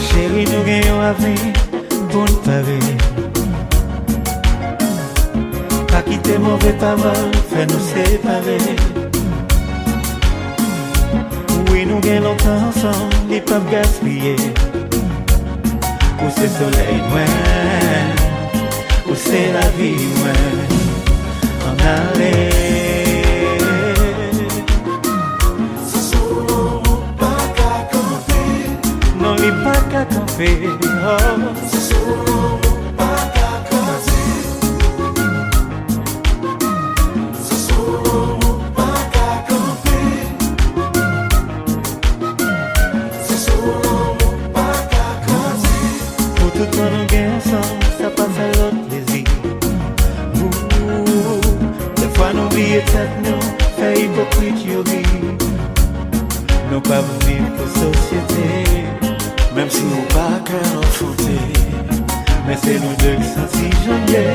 Chérie, nous gagnons la vie pour nous parler. Pas quitter mauvais parole, faire nous séparer. Oui, nous gagnons longtemps ensemble, et pas gaspiller. Où c'est soleil, ouais. Où c'est la vie, ouais. En aller. Pas qu'à camper, oh. C'est solo, pas qu'à caser. C'est solo, pas qu'à camper. C'est solo, pas qu'à caser. Pour tout le monde gagne ensemble, ça passe à l'autre plaisir. Des fois nous oublions tête nous, fait hypocrite yogi. Nous pas vivre pour société. Même si nous pas qu'un enfanté, mais c'est nous deux qui sont si janvier.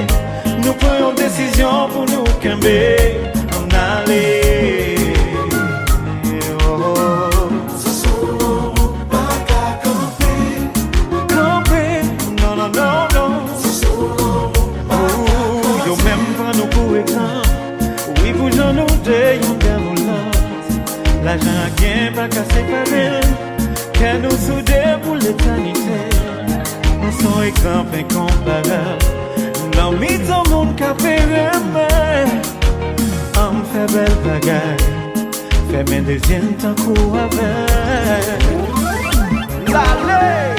Nous prenons décision pour nous camber, en aller. Oh. c'est solo, pas qu'à camper. Camper, non, non, non, non. C'est solo, pas Oh, yo même pas nous pour exemple. Oui, pour j'en nous deux, yon gagne ou l'autre. L'argent a bien pas qu'à séparer. Que nous soudons pour l'éternité. Nous sommes exemples incomparables. Dans mythe au monde qu'a fait mais on fait belle bagaille. Fait mes deuxièmes temps coup avec. L'allée.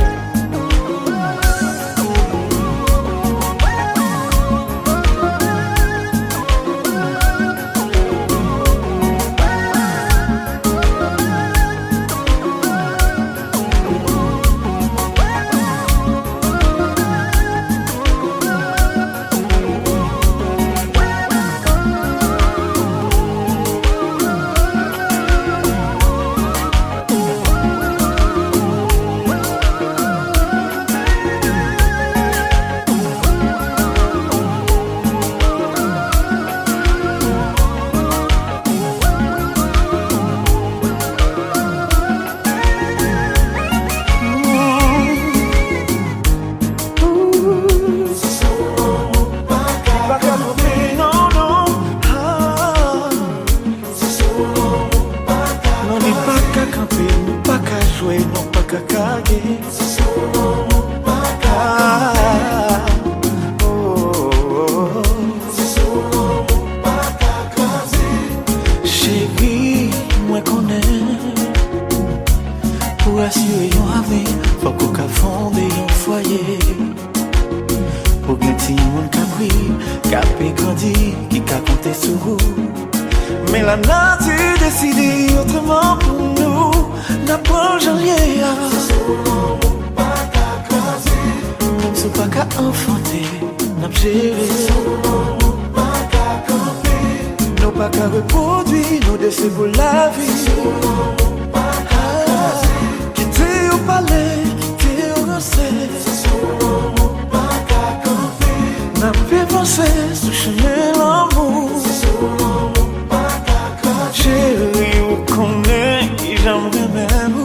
Pour assurer yon avenir, faut qu'on ka fonde yon foyer. Pour que ti moun ka pris, ka pe grandi, qui ka compter sur vous. Mais la nature décide autrement pour nous. N'a pas janvier. C'est solo, pas qu'à caser. Même si pas qu'à enfanter, n'a pas géré. C'est solo, pas qu'à camper. Nous pas qu'à reproduire, nous décès pour la vie. C'est solo, pas qu'à caser. Quitter au palais, quitter au conseil. C'est solo, pas qu'à camper. N'a pas pensé sous chemin l'amour. C'est solo, pas qu'à caser. Chérie, vous connaissez, j'aimerais même.